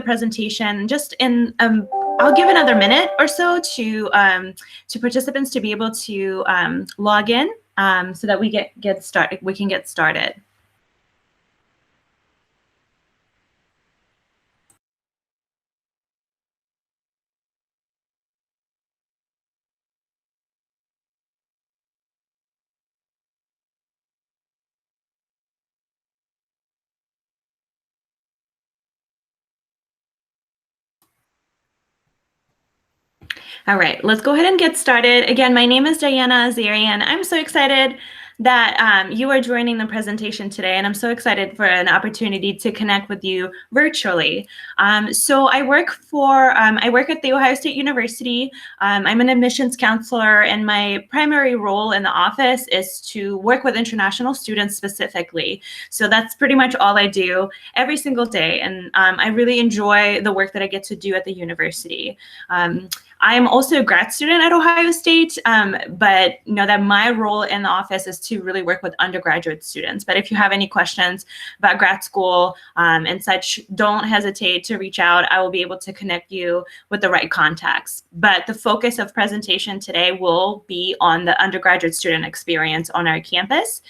presentation just in, I'll give another minute or so to participants to be able to log in so that we can get started. All right, let's go ahead and get started. Again, my name is Diana Azaryan. I'm so excited that you are joining the presentation today, and I'm so excited for an opportunity to connect with you virtually. So I work at The Ohio State University. I'm an admissions counselor, and my primary role in the office is to work with international students specifically. So that's pretty much all I do every single day, and I really enjoy the work that I get to do at the university. I'm also a grad student at Ohio State, but know that my role in the office is to really work with undergraduate students. But if you have any questions about grad school and such, don't hesitate to reach out. I will be able to connect you with the right contacts. But the focus of presentation today will be on the undergraduate student experience on our campus.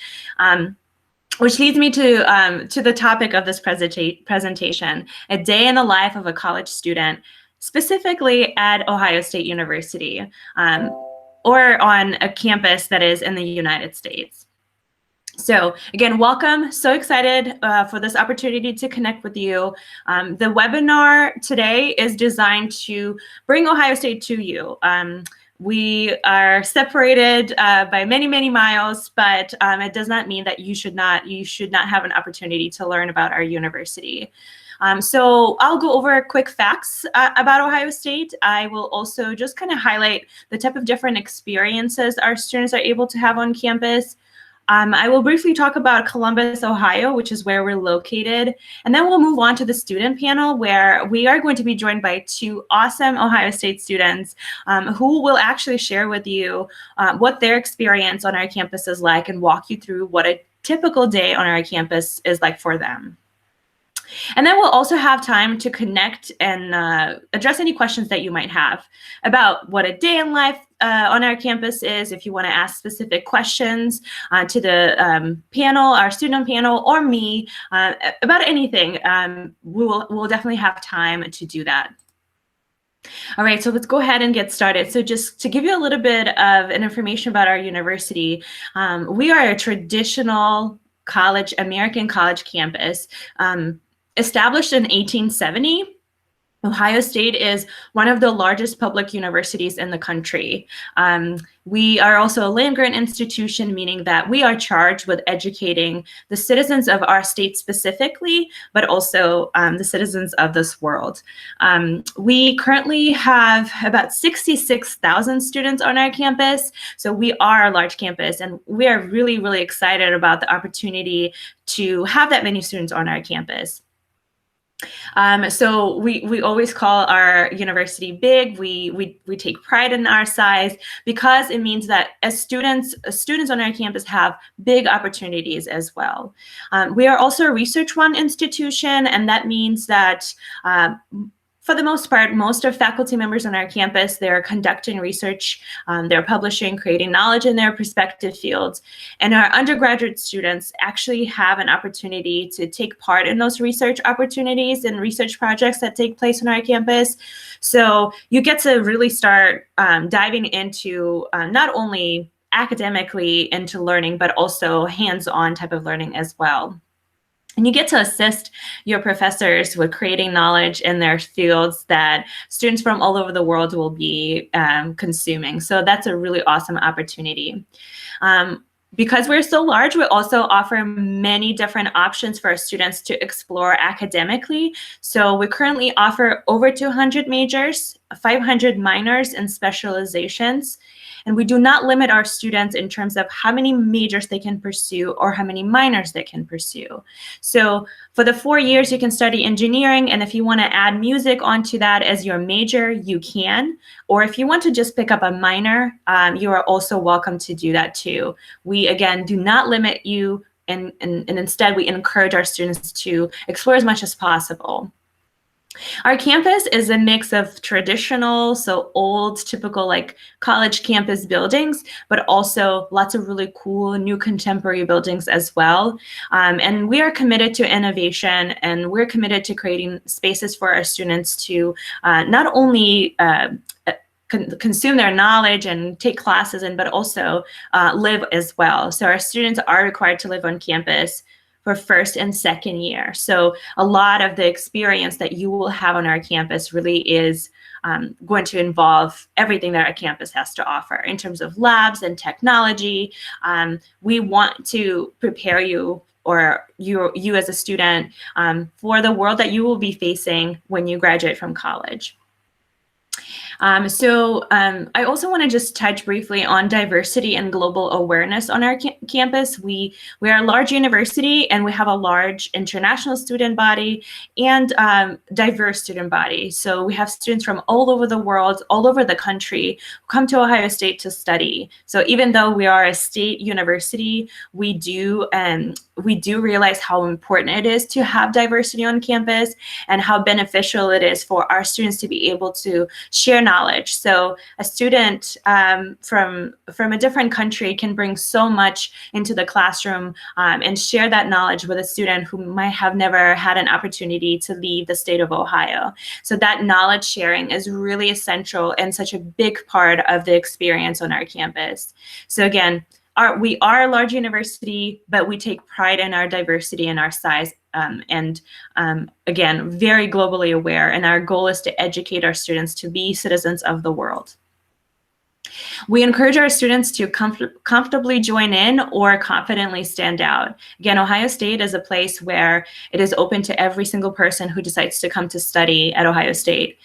Which leads me to the topic of this presentation, a day in the life of a college student, specifically at Ohio State University, or on a campus that is in the United States. So again, welcome. So excited for this opportunity to connect with you. The webinar today is designed to bring Ohio State to you. We are separated by many, many miles, but it does not mean that you should not have an opportunity to learn about our university. So I'll go over quick facts about Ohio State. I will also just kind of highlight the type of different experiences our students are able to have on campus. I will briefly talk about Columbus, Ohio, which is where we're located. And then we'll move on to the student panel, where we are going to be joined by two awesome Ohio State students who will actually share with you what their experience on our campus is like and walk you through what a typical day on our campus is like for them. And then we'll also have time to connect and address any questions that you might have about what a day in life on our campus is. If you want to ask specific questions to the panel, our student panel, or me about anything, we'll definitely have time to do that. All right, so let's go ahead and get started. So just to give you a little bit of an information about our university, we are a traditional American college campus. Established in 1870, Ohio State is one of the largest public universities in the country. We are also a land-grant institution, meaning that we are charged with educating the citizens of our state specifically, but also the citizens of this world. We currently have about 66,000 students on our campus, so we are a large campus, and we are really, really excited about the opportunity to have that many students on our campus. So we always call our university big. We take pride in our size because it means that as students on our campus have big opportunities as well. We are also a research-run institution, and that means that for the most part, most of faculty members on our campus, they're conducting research, they're publishing, creating knowledge in their respective fields. And our undergraduate students actually have an opportunity to take part in those research opportunities and research projects that take place on our campus. So you get to really start diving into not only academically into learning, but also hands-on type of learning as well. And you get to assist your professors with creating knowledge in their fields that students from all over the world will be consuming. So that's a really awesome opportunity. Because we're so large, we also offer many different options for our students to explore academically. So we currently offer over 200 majors, 500 minors, and specializations. And we do not limit our students in terms of how many majors they can pursue or how many minors they can pursue. So for the 4 years, you can study engineering. And if you want to add music onto that as your major, you can. Or if you want to just pick up a minor, you are also welcome to do that too. We, again, do not limit you. And instead, we encourage our students to explore as much as possible. Our campus is a mix of traditional, so old, typical like college campus buildings, but also lots of really cool new contemporary buildings as well. And we are committed to innovation, and we're committed to creating spaces for our students to not only consume their knowledge and take classes in, but also live as well. So our students are required to live on campus for first and second year. So a lot of the experience that you will have on our campus really is going to involve everything that our campus has to offer in terms of labs and technology. We want to prepare you, or you as a student, for the world that you will be facing when you graduate from college. I also want to just touch briefly on diversity and global awareness on our campus. We are a large university, and we have a large international student body and diverse student body. So we have students from all over the world, all over the country, who come to Ohio State to study. So even though we are a state university, we do realize how important it is to have diversity on campus, and how beneficial it is for our students to be able to share knowledge. So a student from a different country can bring so much into the classroom and share that knowledge with a student who might have never had an opportunity to leave the state of Ohio. So that knowledge sharing is really essential and such a big part of the experience on our campus. So again, we are a large university, but we take pride in our diversity and our size, and again, very globally aware. And our goal is to educate our students to be citizens of the world. We encourage our students to comfortably join in or confidently stand out. Again, Ohio State is a place where it is open to every single person who decides to come to study at Ohio State.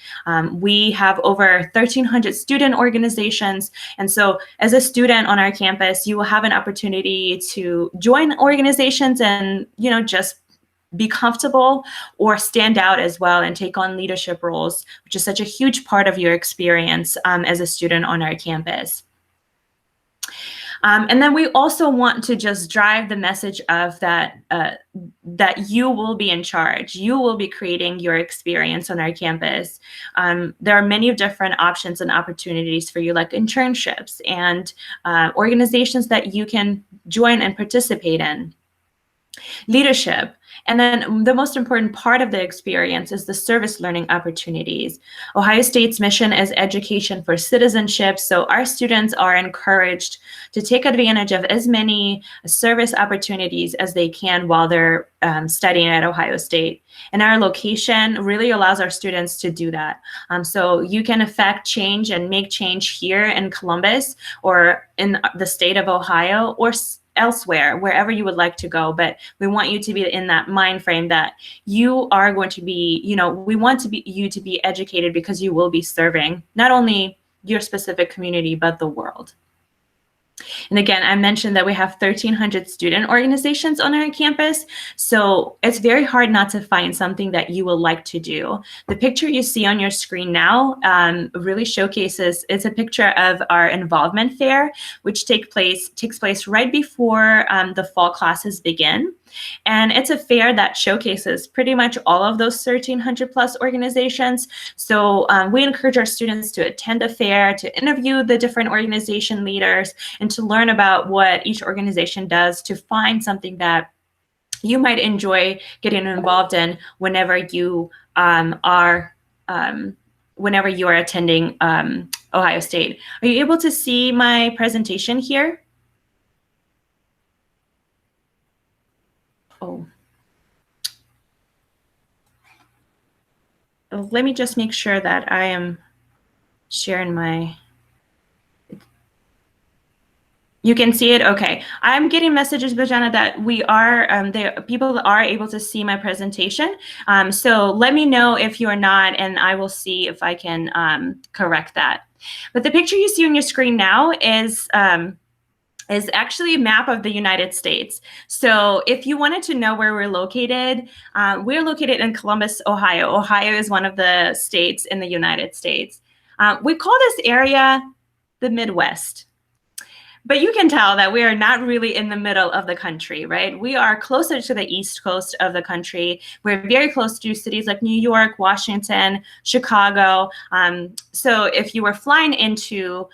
We have over 1,300 student organizations. And so as a student on our campus, you will have an opportunity to join organizations and, just be comfortable or stand out as well and take on leadership roles, which is such a huge part of your experience as a student on our campus. And then we also want to just drive the message of that you will be in charge. You will be creating your experience on our campus. There are many different options and opportunities for you, like internships and organizations that you can join and participate in. Leadership. And then the most important part of the experience is the service learning opportunities. Ohio State's mission is education for citizenship, so our students are encouraged to take advantage of as many service opportunities as they can while they're studying at Ohio State. And our location really allows our students to do that. So you can affect change and make change here in Columbus or in the state of Ohio, or elsewhere, wherever you would like to go. But we want you to be in that mind frame that you are going to be, we want you to be educated, because you will be serving not only your specific community, but the world. And again, I mentioned that we have 1,300 student organizations on our campus, so it's very hard not to find something that you will like to do. The picture you see on your screen now really showcases, it's a picture of our involvement fair, which takes place right before the fall classes begin. And it's a fair that showcases pretty much all of those 1,300 plus organizations. So we encourage our students to attend the fair, to interview the different organization leaders, and to learn about what each organization does, to find something that you might enjoy getting involved in whenever you are attending Ohio State. Are you able to see my presentation here? Oh. Let me just make sure that I am sharing my... You can see it? Okay. I'm getting messages, Bajana, that we are, people are able to see my presentation. So let me know if you're not, and I will see if I can correct that. But the picture you see on your screen now is actually a map of the United States. So if you wanted to know where we're located in Columbus, Ohio. Ohio is one of the states in the United States. We call this area the Midwest. But you can tell that we are not really in the middle of the country, right? We are closer to the East Coast of the country. We're very close to cities like New York, Washington, Chicago. So if you were flying into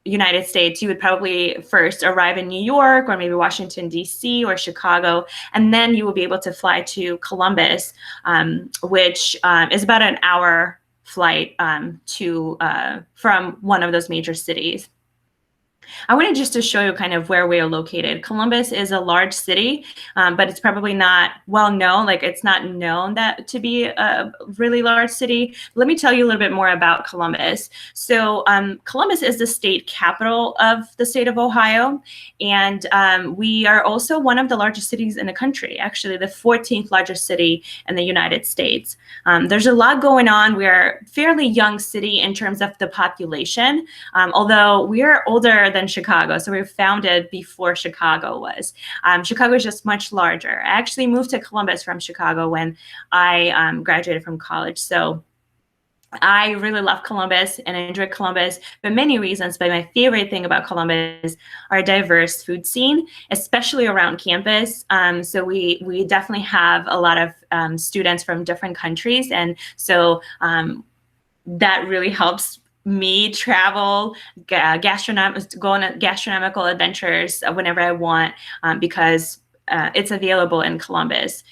United States, you would probably first arrive in New York or maybe Washington, D.C. or Chicago, and then you will be able to fly to Columbus, which is about an hour flight from one of those major cities. I wanted just to show you kind of where we are located. Columbus is a large city, but it's probably not well known. Like, it's not known that to be a really large city. Let me tell you a little bit more about Columbus. So Columbus is the state capital of the state of Ohio, and we are also one of the largest cities in the country, actually the 14th largest city in the United States. There's a lot going on. We're a fairly young city in terms of the population, although we are older than Chicago. So we were founded before Chicago was. Chicago is just much larger. I actually moved to Columbus from Chicago when I graduated from college. So I really love Columbus and I enjoy Columbus for many reasons, but my favorite thing about Columbus is our diverse food scene, especially around campus. So we definitely have a lot of students from different countries, and so that really helps me travel, go on gastronomical adventures whenever I want, because it's available in Columbus.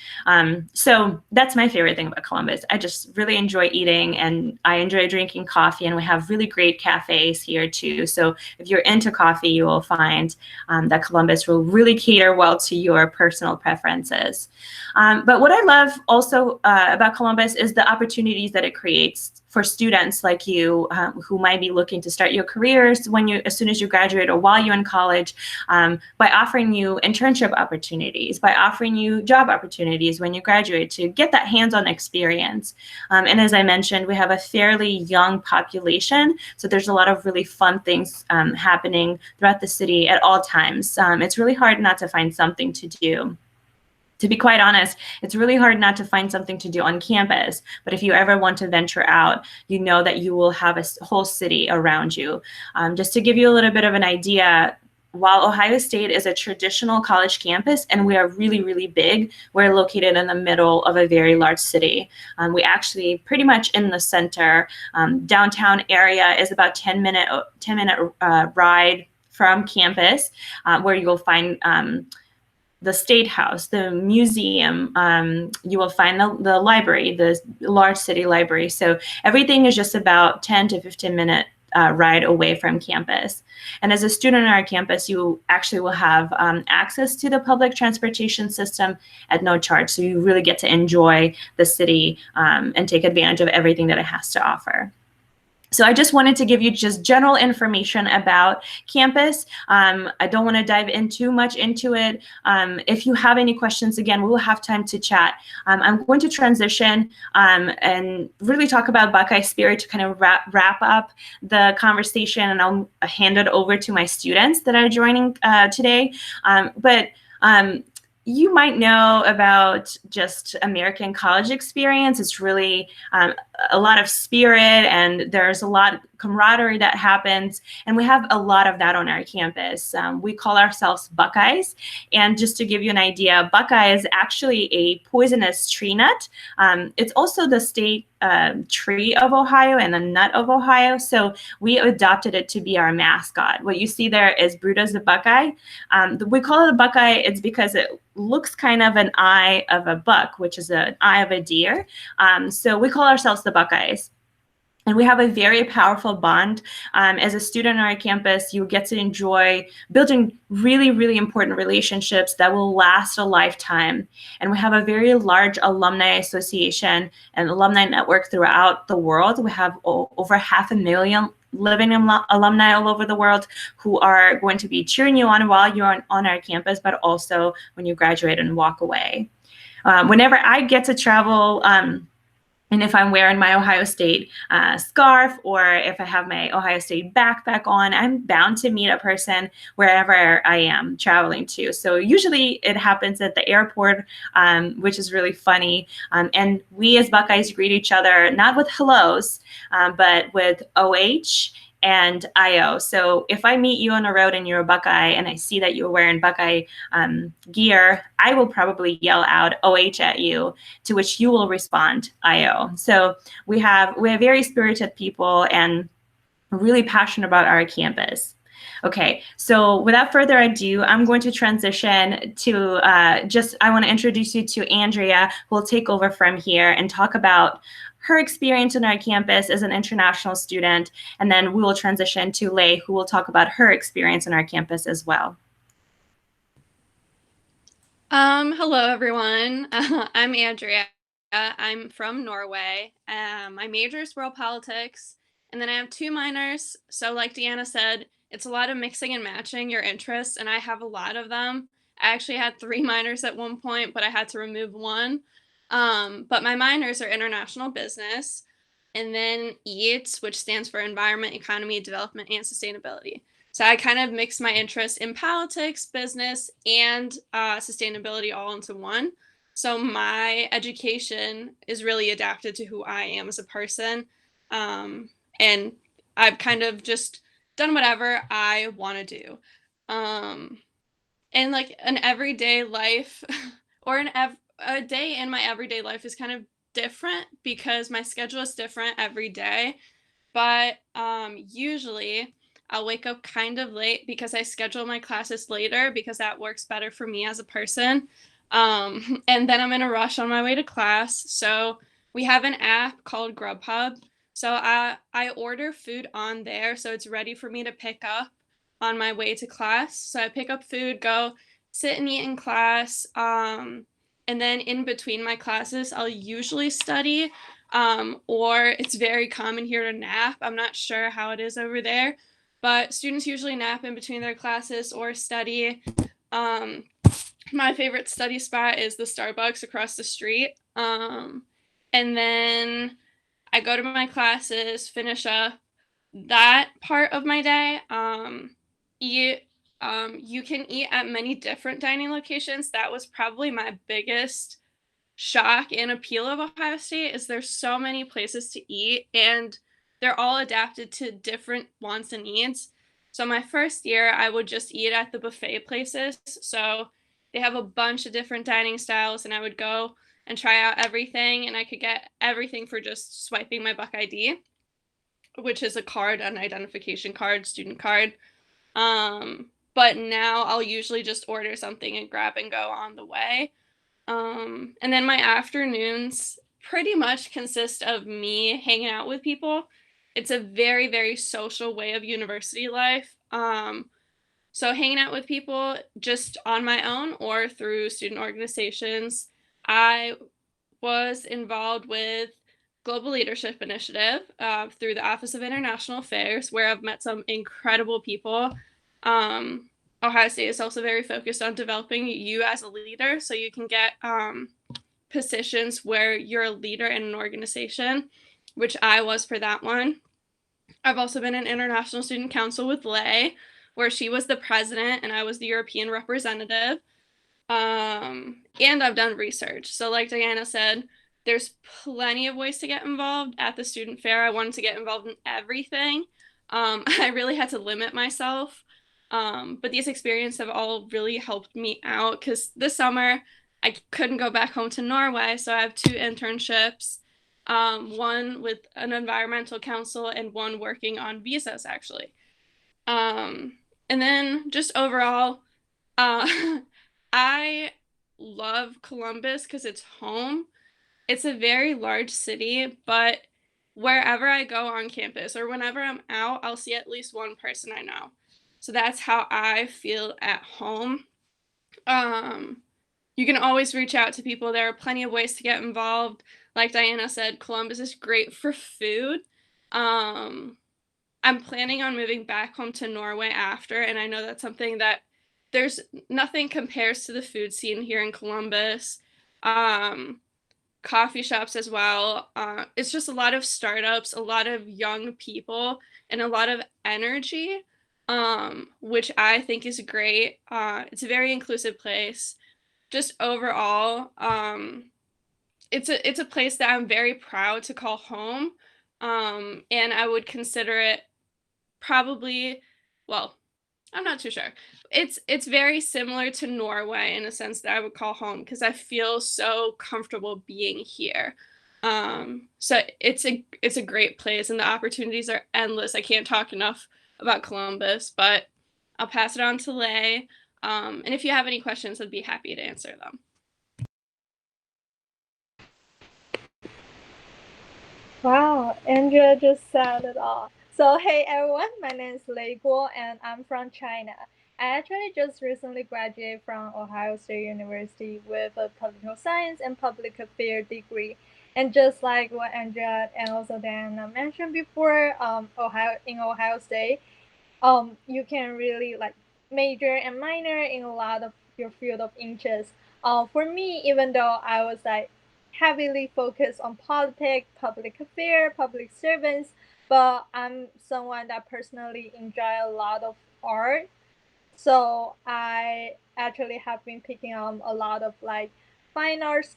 So that's my favorite thing about Columbus. I just really enjoy eating and I enjoy drinking coffee, and we have really great cafes here too. So if you're into coffee, you will find that Columbus will really cater well to your personal preferences. But what I love also about Columbus is the opportunities that it creates for students like you who might be looking to start your careers as soon as you graduate or while you're in college, by offering you internship opportunities, by offering you job opportunities when you graduate to get that hands-on experience. And as I mentioned, we have a fairly young population, so there's a lot of really fun things happening throughout the city at all times. It's really hard not to find something to do. To be quite honest, it's really hard not to find something to do on campus. But if you ever want to venture out, you know that you will have a whole city around you. Just to give you a little bit of an idea, while Ohio State is a traditional college campus and we are really, really big, we're located in the middle of a very large city. We actually pretty much in the center. Downtown area is about 10-minute ride from campus, where you will find the State House, the museum, you will find the library, the large city library. So everything is just about 10 to 15-minute ride away from campus. And as a student on our campus, you actually will have access to the public transportation system at no charge. So you really get to enjoy the city and take advantage of everything that it has to offer. So I just wanted to give you just general information about campus. I don't want to dive in too much into it. If you have any questions, again, we will have time to chat. I'm going to transition and really talk about Buckeye Spirit to kind of wrap up the conversation, and I'll hand it over to my students that are joining today. You might know about just American college experience. It's really a lot of spirit, and there's a lot of camaraderie that happens, and we have a lot of that on our campus. We call ourselves Buckeyes, and just to give you an idea, Buckeye is actually a poisonous tree nut. It's also the state tree of Ohio and the nut of Ohio, so we adopted it to be our mascot. What you see there is Brutus the Buckeye. We call it a Buckeye, it's because it looks kind of an eye of a buck, which is an eye of a deer. So we call ourselves the Buckeyes. And we have a very powerful bond. As a student on our campus, you get to enjoy building really, really important relationships that will last a lifetime. And we have a very large alumni association and alumni network throughout the world. We have over 500,000 living alumni all over the world who are going to be cheering you on while you're on our campus, but also when you graduate and walk away. Whenever I get to travel, and if I'm wearing my Ohio State scarf, or if I have my Ohio State backpack on, I'm bound to meet a person wherever I am traveling to. So usually it happens at the airport, which is really funny. And we as Buckeyes greet each other, not with hellos, but with OH and IO. So if I meet you on a road and you're a Buckeye and I see that you're wearing Buckeye gear, I will probably yell out OH at you, to which you will respond IO. So we have very spirited people and really passionate about our campus. Okay, so without further ado, I'm going to transition to I want to introduce you to Andrea, who will take over from here and talk about her experience on our campus as an international student, and then we will transition to Lei, who will talk about her experience on our campus as well. Hello everyone. I'm Andrea. I'm from Norway. My major is world politics, and then I have 2 minors. So like Deanna said, it's a lot of mixing and matching your interests, and I have a lot of them. I actually had 3 minors at one point, but I had to remove one. But my minors are international business, and then EATS, which stands for environment, economy, development, and sustainability. So I kind of mix my interests in politics, business, and sustainability all into one. So my education is really adapted to who I am as a person. And I've kind of just done whatever I want to do. And like an everyday life or a day in my everyday life is kind of different because my schedule is different every day. But usually I'll wake up kind of late because I schedule my classes later because that works better for me as a person. And then I'm in a rush on my way to class. So we have an app called Grubhub. So I order food on there so it's ready for me to pick up on my way to class. So I pick up food, go sit and eat in class. And then in between my classes, I'll usually study, or it's very common here to nap. I'm not sure how it is over there, but students usually nap in between their classes or study. My favorite study spot is the Starbucks across the street. And then I go to my classes, finish up that part of my day. Eat. You can eat at many different dining locations. That was probably my biggest shock and appeal of Ohio State is there's so many places to eat and they're all adapted to different wants and needs. So my first year I would just eat at the buffet places. So they have a bunch of different dining styles and I would go and try out everything and I could get everything for just swiping my Buck ID, which is a card, an identification card, student card. But now I'll usually just order something and grab and go on the way. And then my afternoons pretty much consist of me hanging out with people. It's a very, very social way of university life. So hanging out with people just on my own or through student organizations. I was involved with Global Leadership Initiative through the Office of International Affairs, where I've met some incredible people. Ohio State is also very focused on developing you as a leader so you can get positions where you're a leader in an organization, which I was for that one. I've also been in International Student Council with Lei, where she was the president and I was the European representative. And I've done research. So like Diana said, there's plenty of ways to get involved at the student fair. I wanted to get involved in everything. I really had to limit myself. But these experiences have all really helped me out because this summer I couldn't go back home to Norway. So I have 2 internships, one with an environmental council and one working on visas actually. And then just overall, I love Columbus because it's home. It's a very large city, but wherever I go on campus or whenever I'm out, I'll see at least one person I know. So that's how I feel at home. Um, you can always reach out to people. There are plenty of ways to get involved. Like Diana said, Columbus is great for food. Um, I'm planning on moving back home to Norway after, and I know that's something that there's nothing compares to the food scene here in Columbus. Coffee shops as well. It's just a lot of startups, a lot of young people, and a lot of energy, which I think is great. It's a very inclusive place. Just overall, it's a place that I'm very proud to call home, and I would consider it probably, well, I'm not too sure. It's very similar to Norway in a sense that I would call home because I feel so comfortable being here. So it's a great place and the opportunities are endless. I can't talk enough about Columbus, but I'll pass it on to Lei. And if you have any questions, I'd be happy to answer them. Wow, Andrea just said it all. So, hey everyone, my name is Lei Guo and I'm from China. I actually just recently graduated from Ohio State University with a political science and public affairs degree. And just like what Andrea and also Diana mentioned before, Ohio State, you can really like major and minor in a lot of your field of interest. For me, even though I was like heavily focused on politics, public affairs, public servants, but I'm someone that personally enjoy a lot of art, so I actually have been picking up a lot of like fine arts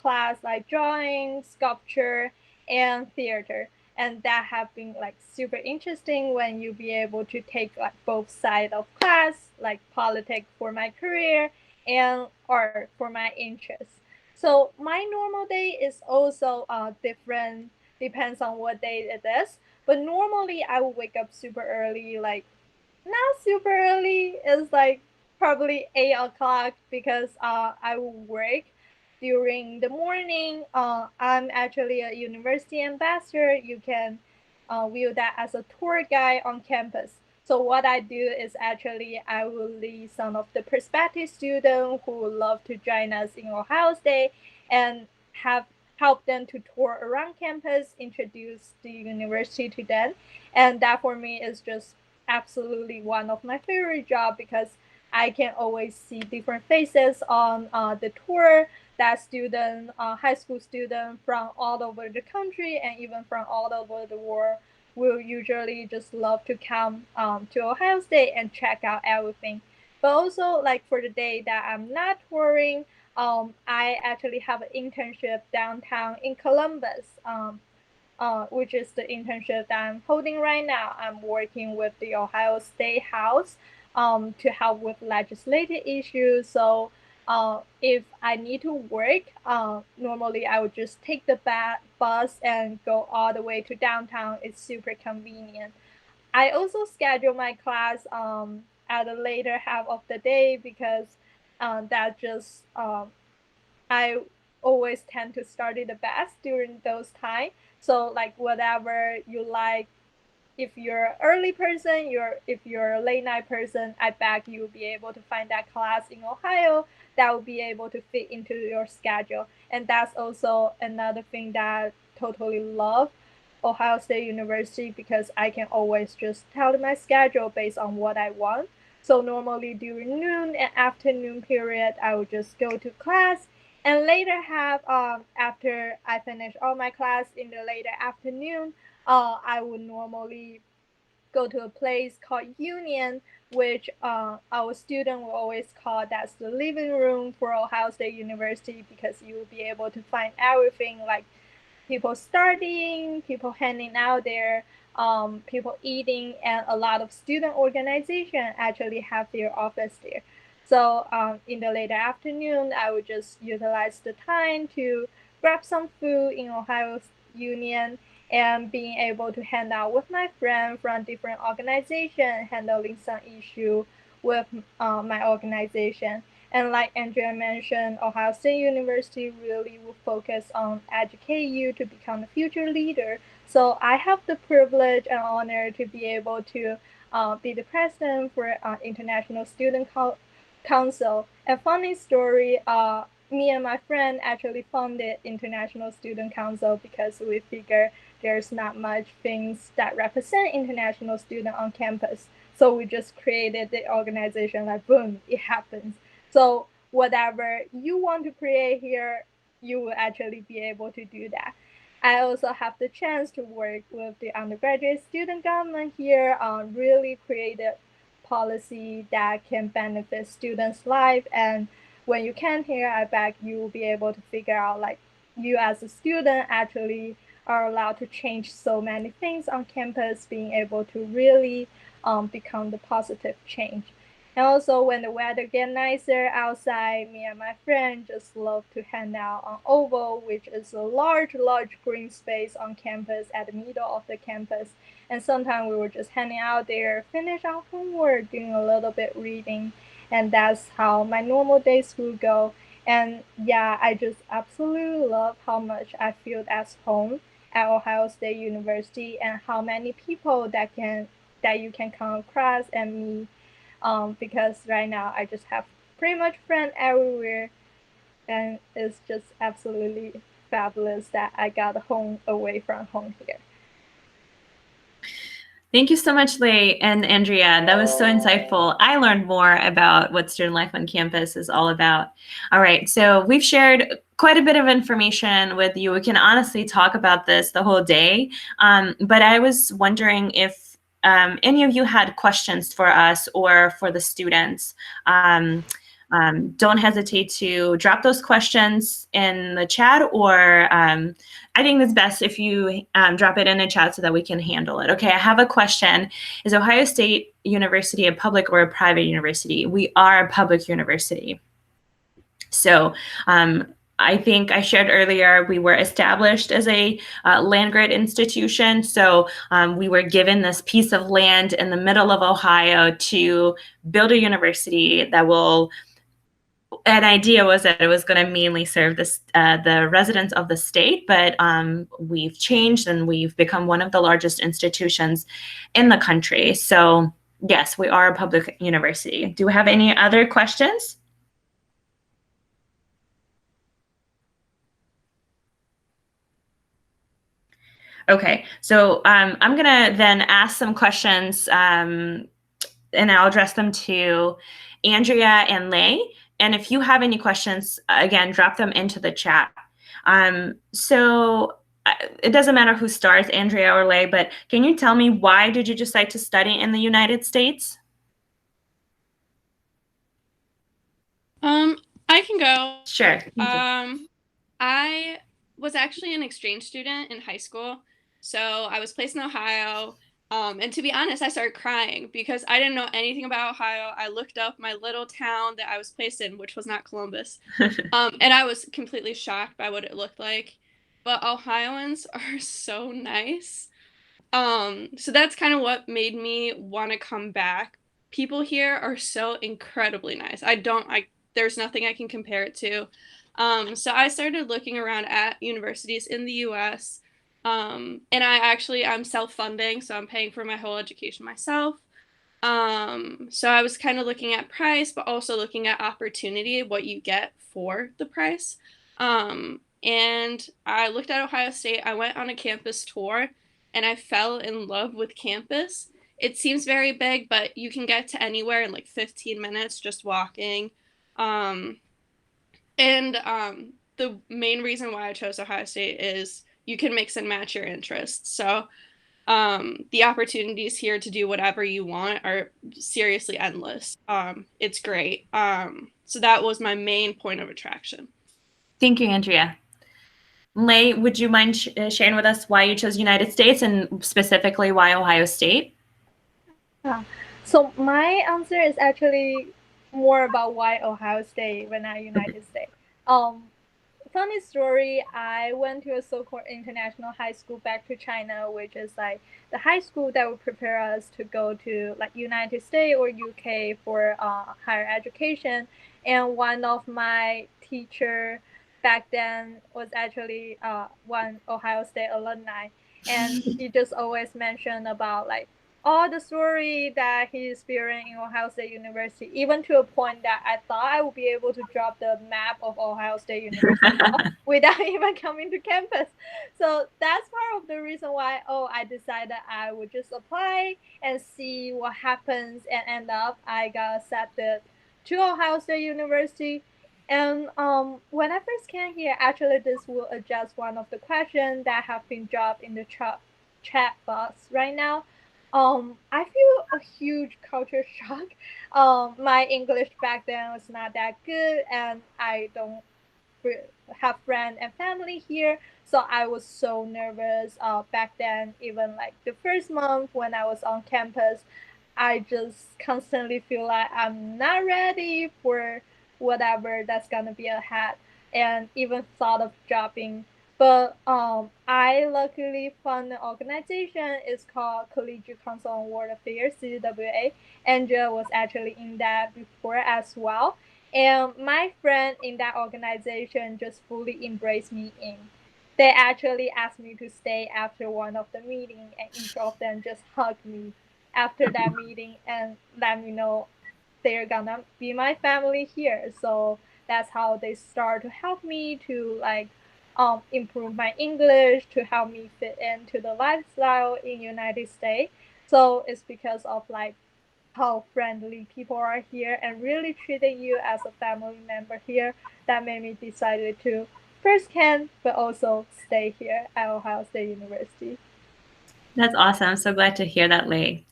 class like drawing, sculpture, and theater. And that have been like super interesting when you be able to take like both sides of class, like politics for my career and art for my interests. So my normal day is also different, depends on what day it is. But normally I will wake up super early, like not super early. It's like probably 8 o'clock because I will work during the morning. I'm actually a university ambassador. You can view that as a tour guide on campus. So what I do is actually I will lead some of the prospective students who would love to join us in Ohio State and have help them to tour around campus, introduce the university to them. And that for me is just absolutely one of my favorite job because I can always see different faces on the tour. That student, high school student from all over the country and even from all over the world will usually just love to come to Ohio State and check out everything. But also like for the day that I'm not touring, I actually have an internship downtown in Columbus. Which is the internship that I'm holding right now. I'm working with the Ohio State House to help with legislative issues. So if I need to work, normally I would just take the bus and go all the way to downtown. It's super convenient. I also schedule my class at a later half of the day because that just I always tend to study the best during those times. So like whatever you like, if you're an early person, if you're a late night person, I bet you'll be able to find that class in Ohio that will be able to fit into your schedule. And that's also another thing that I totally love Ohio State University because I can always just tell my schedule based on what I want. So normally during noon and afternoon period, I would just go to class and later have after I finish all my class in the later afternoon, I would normally go to a place called Union, which our student will always call that's the living room for Ohio State University because you will be able to find everything like people studying, people hanging out there, people eating, and a lot of student organization actually have their office there. So in the later afternoon, I would just utilize the time to grab some food in Ohio Union and being able to hang out with my friends from different organizations, handling some issue with my organization. And like Andrea mentioned, Ohio State University really will focus on educate you to become a future leader. So I have the privilege and honor to be able to be the president for International Student Council. A funny story, me and my friend actually founded International Student Council because we figure there's not much things that represent international student on campus. So we just created the organization like boom, it happens. So whatever you want to create here, you will actually be able to do that. I also have the chance to work with the undergraduate student government here on really creative policy that can benefit students' life. And when you can here, I bet you will be able to figure out like you as a student actually are allowed to change so many things on campus, being able to really become the positive change. And also when the weather get nicer outside, me and my friend just love to hang out on Oval, which is a large, large green space on campus at the middle of the campus. And sometimes we were just hanging out there, finish our homework, doing a little bit reading. And that's how my normal days will go. And yeah, I just absolutely love how much I feel at home at Ohio State University and how many people that you can come across and meet because right now I just have pretty much friends everywhere, and it's just absolutely fabulous that I got home away from home here. Thank you so much, Lei and Andrea. That was so insightful. I learned more about what student life on campus is all about. All right, so we've shared quite a bit of information with you. We can honestly talk about this the whole day, but I was wondering if any of you had questions for us or for the students. Don't hesitate to drop those questions in the chat, or I think it's best if you drop it in a chat so that we can handle it. Okay, I have a question. Is Ohio State University a public or a private university? We are a public university. So I think I shared earlier, we were established as a land-grant institution. So we were given this piece of land in the middle of Ohio to build a university that will, an idea was that it was going to mainly serve this, the residents of the state, but we've changed and we've become one of the largest institutions in the country. So yes, we are a public university. Do we have any other questions? Okay, so I'm gonna then ask some questions and I'll address them to Andrea and Lei. And if you have any questions, again, drop them into the chat. So it doesn't matter who starts, Andrea or Lei, but can you tell me why did you decide to study in the United States? I can go. Sure. I was actually an exchange student in high school. So I was placed in Ohio. And to be honest, I started crying because I didn't know anything about Ohio. I looked up my little town that I was placed in, which was not Columbus. And I was completely shocked by what it looked like. But Ohioans are so nice. So that's kind of what made me want to come back. People here are so incredibly nice. There's nothing I can compare it to. So I started looking around at universities in the US. And I'm self-funding, so I'm paying for my whole education myself. So I was kind of looking at price, but also looking at opportunity, what you get for the price. And I looked at Ohio State. I went on a campus tour and I fell in love with campus. It seems very big, but you can get to anywhere in like 15 minutes just walking. The main reason why I chose Ohio State is you can mix and match your interests. So the opportunities here to do whatever you want are seriously endless. It's great. So that was my main point of attraction. Thank you, Andrea. Lei, would you mind sharing with us why you chose United States and specifically why Ohio State? So my answer is actually more about why Ohio State when not United States. Funny story, I went to a so-called international high school back to China, which is like the high school that would prepare us to go to like United States or UK for higher education. And one of my teacher back then was actually one Ohio State alumni, and he just always mentioned about like all the story that he experienced in Ohio State University, even to a point that I thought I would be able to drop the map of Ohio State University without even coming to campus. So that's part of the reason why, I decided I would just apply and see what happens, and end up I got accepted to Ohio State University. And when I first came here, actually this will address one of the questions that have been dropped in the chat box right now. I feel a huge culture shock. My English back then was not that good, and I don't have friends and family here. So I was so nervous back then. Even like the first month when I was on campus, I just constantly feel like I'm not ready for whatever that's gonna be ahead, and even thought of dropping. But I luckily found an organization. It's called Collegiate Council on World Affairs (CWA). Andrea was actually in that before as well, and my friend in that organization just fully embraced me in. They actually asked me to stay after one of the meeting, and each of them just hugged me after that meeting and let me know they're gonna be my family here. So that's how they start to help me to like improve my English, to help me fit into the lifestyle in United States. So it's because of like how friendly people are here and really treating you as a family member here that made me decided to first camp but also stay here at Ohio State University. That's awesome. I'm so glad to hear that, Lei.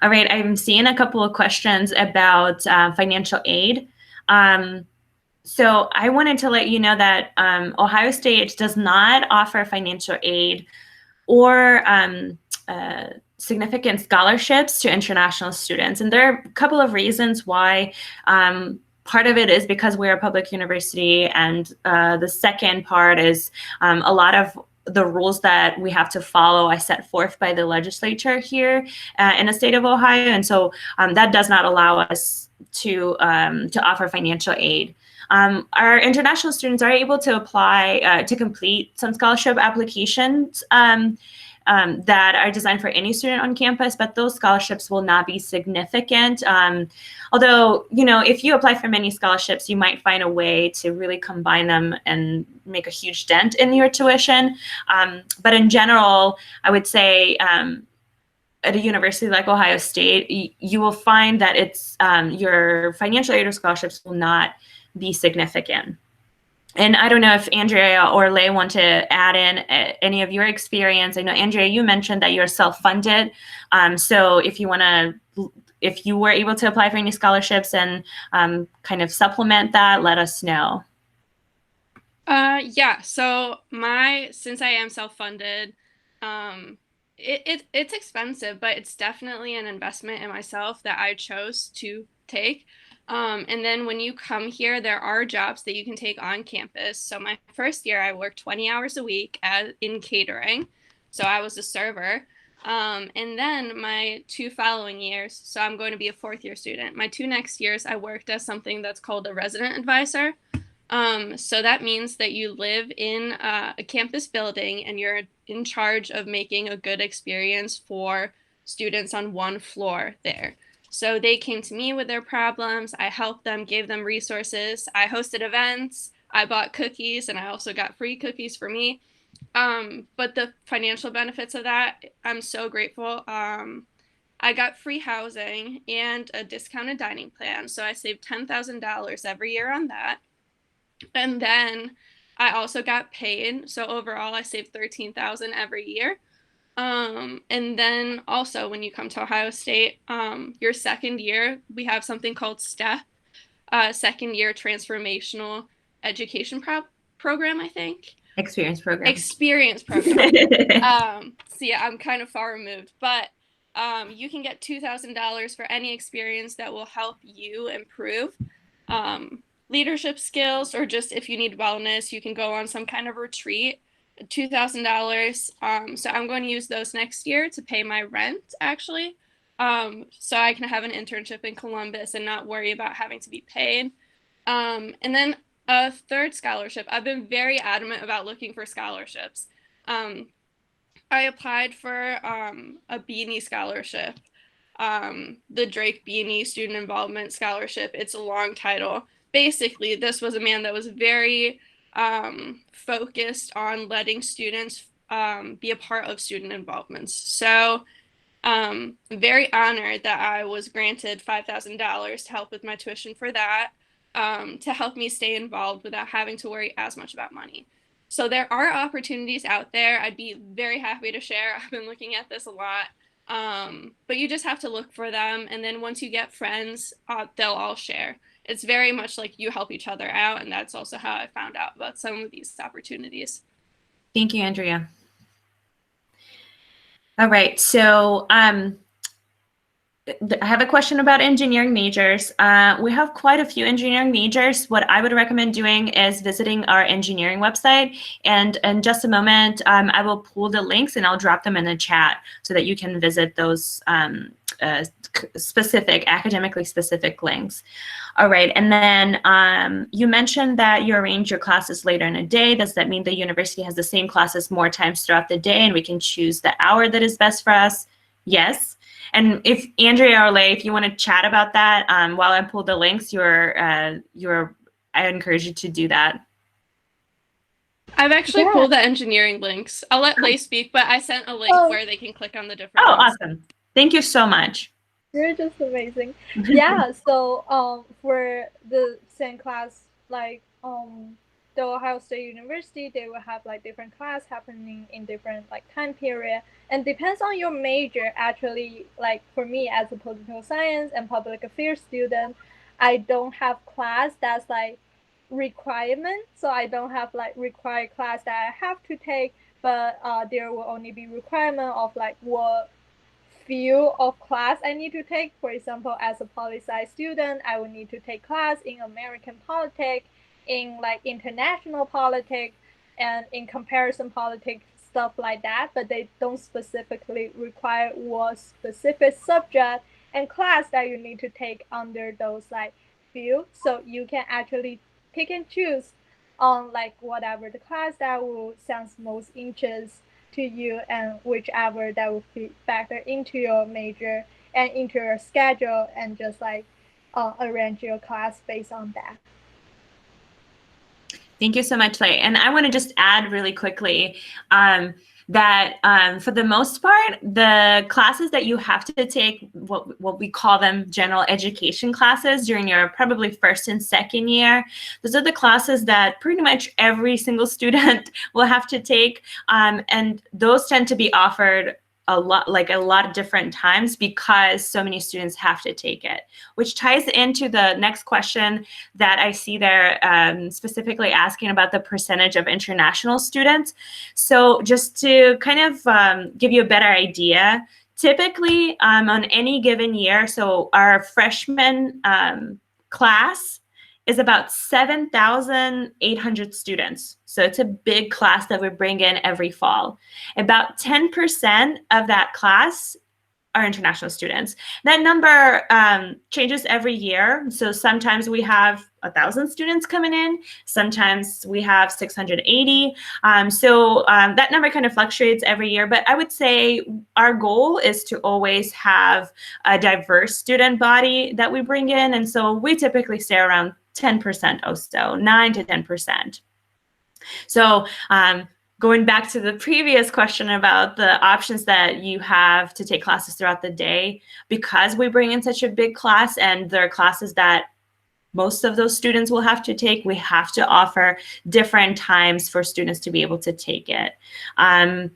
All right, I'm seeing a couple of questions about financial aid. So I wanted to let you know that Ohio State does not offer financial aid or significant scholarships to international students. And there are a couple of reasons why. Part of it is because we're a public university, and the second part is a lot of the rules that we have to follow are set forth by the legislature here in the state of Ohio, and so that does not allow us to offer financial aid. Our international students are able to apply to complete some scholarship applications that are designed for any student on campus, but those scholarships will not be significant. Although, you know, if you apply for many scholarships, you might find a way to really combine them and make a huge dent in your tuition. But in general, I would say at a university like Ohio State, you will find that it's your financial aid or scholarships will not be significant. And I don't know if Andrea or Lei want to add in any of your experience. I know, Andrea, you mentioned that you're self-funded. So if you want to, if you were able to apply for any scholarships and kind of supplement that, let us know. Yeah, so since I am self-funded, it's expensive, but it's definitely an investment in myself that I chose to take. And then when you come here, there are jobs that you can take on campus. So my first year, I worked 20 hours a week in catering. So I was a server. And then my 2 following years, so I'm going to be a 4th-year student. My 2 next years, I worked as something that's called a resident advisor. So that means that you live in a campus building and you're in charge of making a good experience for students on one floor there. So they came to me with their problems. I helped them, gave them resources. I hosted events. I bought cookies, and I also got free cookies for me. But the financial benefits of that, I'm so grateful. I got free housing and a discounted dining plan. So I saved $10,000 every year on that. And then I also got paid. So overall, I saved $13,000 every year. And then also when you come to Ohio State, your second year, we have something called STEP, second year transformational education program, I think. Experience program. Experience program. So yeah, I'm kind of far removed, but you can get $2,000 for any experience that will help you improve leadership skills, or just if you need wellness, you can go on some kind of retreat. $2,000. So I'm going to use those next year to pay my rent, actually. So I can have an internship in Columbus and not worry about having to be paid. And then a third scholarship. I've been very adamant about looking for scholarships. I applied for a beanie scholarship, the Drake Beanie Student Involvement Scholarship. It's a long title. Basically, this was a man that was very focused on letting students be a part of student involvements. So I'm very honored that I was granted $5,000 to help with my tuition for that, to help me stay involved without having to worry as much about money. So there are opportunities out there. I'd be very happy to share. I've been looking at this a lot. But you just have to look for them. And then once you get friends, they'll all share. It's very much like you help each other out. And that's also how I found out about some of these opportunities. Thank you, Andrea. All right, so I have a question about engineering majors. We have quite a few engineering majors. What I would recommend doing is visiting our engineering website. And in just a moment, I will pull the links and I'll drop them in the chat so that you can visit those academically specific links. All right, and then you mentioned that you arrange your classes later in the day. Does that mean the university has the same classes more times throughout the day and we can choose the hour that is best for us? Yes. And if Andrea or Lei, if you want to chat about that while I pull the links, I encourage you to do that. I've actually pulled the engineering links. I'll let Lei speak, but I sent a link where they can click on the different ones. Awesome. Thank you so much. You're just amazing. Yeah, so for the same class, like the Ohio State University, they will have like different class happening in different like time period, and depends on your major. Actually, like for me as a political science and public affairs student, I don't have class that's like requirement, so I don't have like required class that I have to take, but there will only be requirement of like what field of class I need to take. For example, as a poli-sci student, I will need to take class in American politics, in like international politics, and in comparison politics, stuff like that, but they don't specifically require what specific subject and class that you need to take under those like fields. So you can actually pick and choose on like whatever the class that will sounds most interest to you, and whichever that will fit factor into your major and into your schedule, and just like arrange your class based on that. Thank you so much, Lei. And I want to just add really quickly that for the most part, the classes that you have to take, what we call them general education classes during your probably first and second year, those are the classes that pretty much every single student will have to take. And those tend to be offered a lot of different times because so many students have to take it, which ties into the next question that I see there, specifically asking about the percentage of international students. So just to kind of give you a better idea, typically on any given year, so our freshman class is about 7,800 students. So it's a big class that we bring in every fall. About 10% of that class are international students. That number changes every year. So sometimes we have 1,000 students coming in, sometimes we have 680. That number kind of fluctuates every year, but I would say our goal is to always have a diverse student body that we bring in. And so we typically stay around 10% or so, 9 to 10%. So going back to the previous question about the options that you have to take classes throughout the day, because we bring in such a big class and there are classes that most of those students will have to take, we have to offer different times for students to be able to take it. And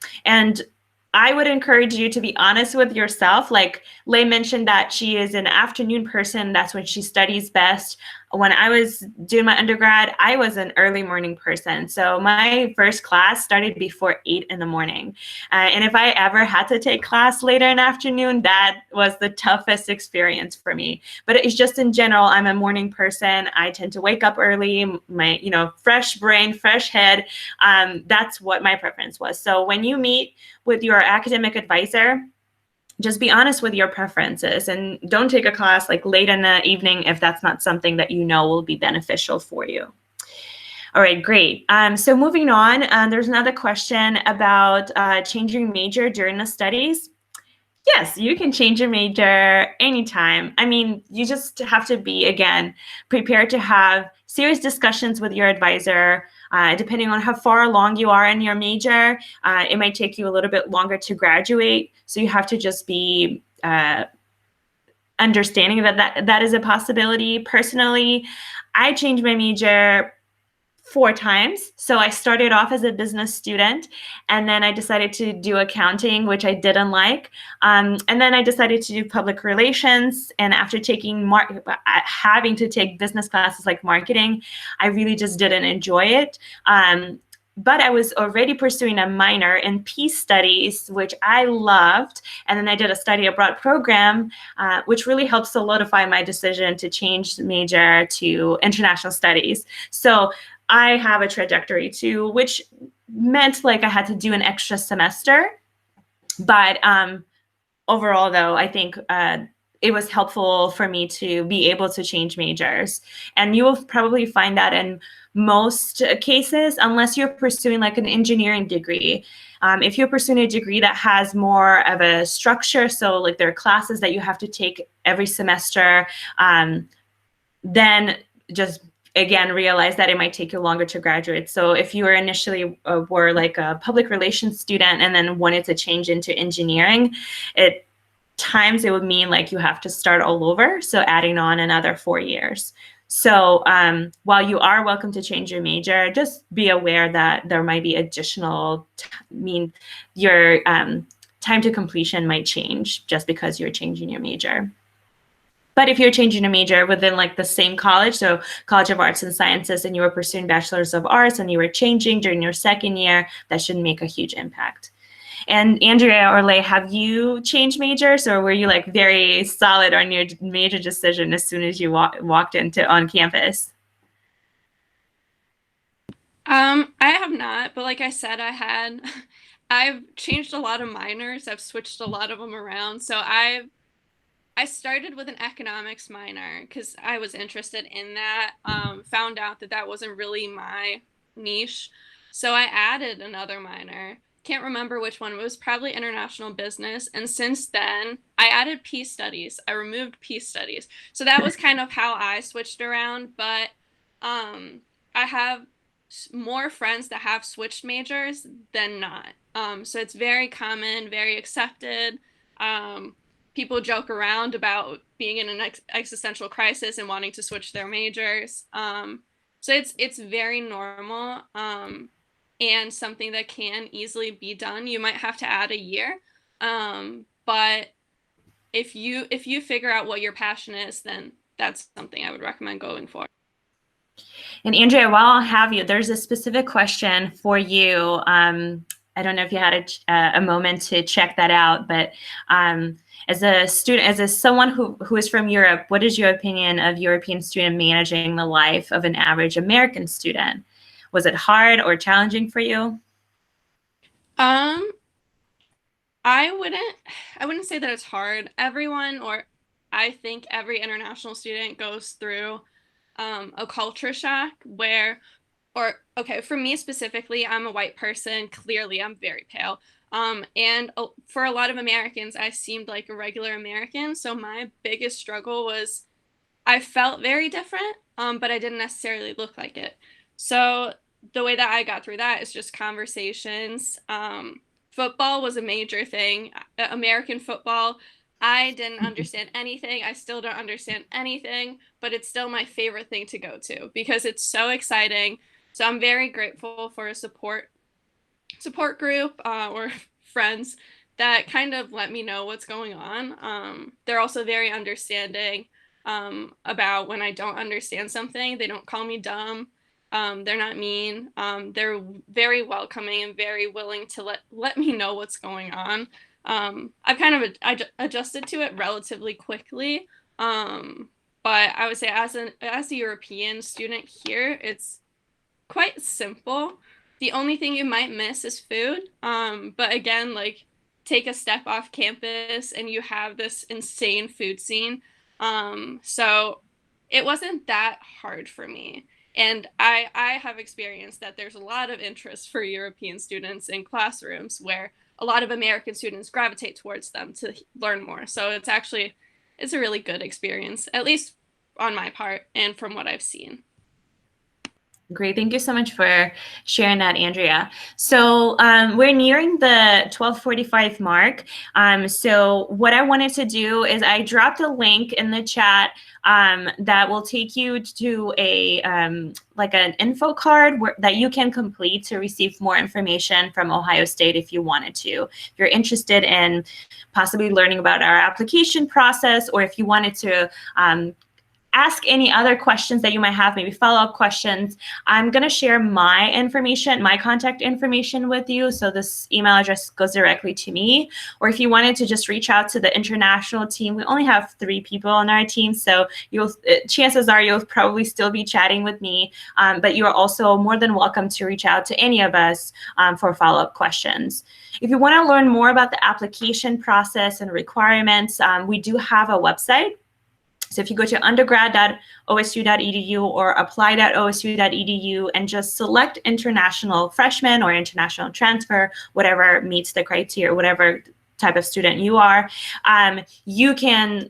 I would encourage you to be honest with yourself. Like Lei mentioned that she is an afternoon person. That's when she studies best. When I was doing my undergrad, I was an early morning person. So my first class started before 8 in the morning. And if I ever had to take class later in the afternoon, that was the toughest experience for me. But it's just in general, I'm a morning person. I tend to wake up early, my fresh brain, fresh head. That's what my preference was. So when you meet with your academic advisor, just be honest with your preferences and don't take a class like late in the evening if that's not something that you know will be beneficial for you. All right, great. So moving on, there's another question about changing major during the studies. Yes, you can change your major anytime. I mean, you just have to be, again, prepared to have serious discussions with your advisor. Depending on how far along you are in your major, it might take you a little bit longer to graduate. So you have to just be understanding that is a possibility. Personally, I changed my major 4 times. So I started off as a business student, and then I decided to do accounting, which I didn't like. And then I decided to do public relations. And after taking having to take business classes like marketing, I really just didn't enjoy it. but I was already pursuing a minor in peace studies, which I loved. And then I did a study abroad program, which really helped solidify my decision to change major to international studies. So I have a trajectory too, which meant like I had to do an extra semester. But overall, though, I think it was helpful for me to be able to change majors. And you will probably find that in most cases, unless you're pursuing like an engineering degree. If you're pursuing a degree that has more of a structure, so like there are classes that you have to take every semester, then just again realize that it might take you longer to graduate. So if you were initially were like a public relations student and then wanted to change into engineering, times it would mean like you have to start all over, so adding on another 4 years. So while you are welcome to change your major, just be aware that there might be additional, your time to completion might change just because you're changing your major. But if you're changing a major within like the same college, so College of Arts and Sciences, and you were pursuing Bachelor's of Arts and you were changing during your second year, that shouldn't make a huge impact. And Andrea or Lei, have you changed majors, or were you like very solid on your major decision as soon as you walked on campus? I have not, but like I said, I've changed a lot of minors. I've switched a lot of them around. So I started with an economics minor because I was interested in that. Found out that that wasn't really my niche. So I added another minor. Can't remember which one. It was probably international business. And since then, I added peace studies. I removed peace studies. So that was kind of how I switched around. But I have more friends that have switched majors than not. So it's very common, very accepted. People joke around about being in an existential crisis and wanting to switch their majors. So it's very normal. And something that can easily be done. You might have to add a year, but if you figure out what your passion is, then that's something I would recommend going for. And Andrea, while I'll have you, there's a specific question for you. I don't know if you had a moment to check that out, but as a student, someone who is from Europe, what is your opinion of European student managing the life of an average American student? Was it hard or challenging for you? I wouldn't say that it's hard. Everyone, or I think every international student goes through a culture shock okay, for me specifically, I'm a white person. Clearly, I'm very pale. And for a lot of Americans, I seemed like a regular American. So my biggest struggle was I felt very different, but I didn't necessarily look like it. So the way that I got through that is just conversations. Football was a major thing. American football, I didn't understand anything. I still don't understand anything, but it's still my favorite thing to go to because it's so exciting. So I'm very grateful for a support group or friends that kind of let me know what's going on. They're also very understanding about when I don't understand something. They don't call me dumb. They're not mean. They're very welcoming and very willing to let me know what's going on. I've kind of adjusted to it relatively quickly. But I would say as a European student here, it's quite simple. The only thing you might miss is food. But again, like take a step off campus and you have this insane food scene. So it wasn't that hard for me. And I have experienced that there's a lot of interest for European students in classrooms where a lot of American students gravitate towards them to learn more. So it's a really good experience, at least on my part and from what I've seen. Great. Thank you so much for sharing that, Andrea. So we're nearing the 12:45 mark. So what I wanted to do is I dropped a link in the chat that will take you to like an info card that you can complete to receive more information from Ohio State if you wanted to. If you're interested in possibly learning about our application process, or if you wanted to ask any other questions that you might have, maybe follow-up questions. I'm going to share my information, my contact information with you. So this email address goes directly to me. Or if you wanted to just reach out to the international team, we only have 3 people on our team. So chances are you'll probably still be chatting with me. But you are also more than welcome to reach out to any of us for follow-up questions. If you want to learn more about the application process and requirements, we do have a website. So if you go to undergrad.osu.edu or apply.osu.edu and just select international freshman or international transfer, whatever meets the criteria, whatever type of student you are, you can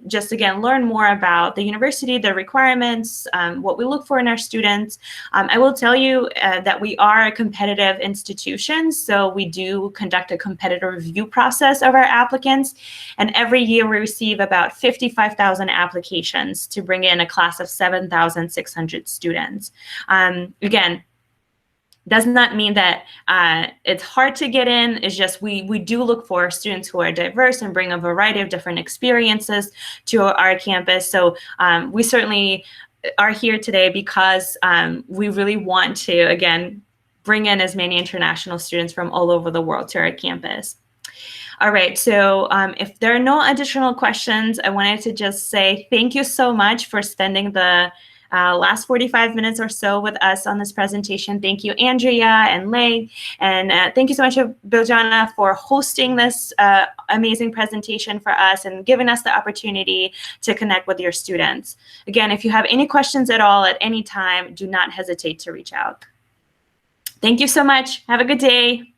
just, again, learn more about the university, the requirements, what we look for in our students. I will tell you that we are a competitive institution, so we do conduct a competitive review process of our applicants, and every year we receive about 55,000 applications to bring in a class of 7,600 students. Again, does not mean that it's hard to get in. It's just we do look for students who are diverse and bring a variety of different experiences to our campus. So we certainly are here today because we really want to, again, bring in as many international students from all over the world to our campus. All right, so if there are no additional questions, I wanted to just say thank you so much for spending the last 45 minutes or so with us on this presentation. Thank you, Andrea and Lei, and thank you so much, Biljana, for hosting this amazing presentation for us and giving us the opportunity to connect with your students. Again, if you have any questions at all at any time, do not hesitate to reach out. Thank you so much. Have a good day.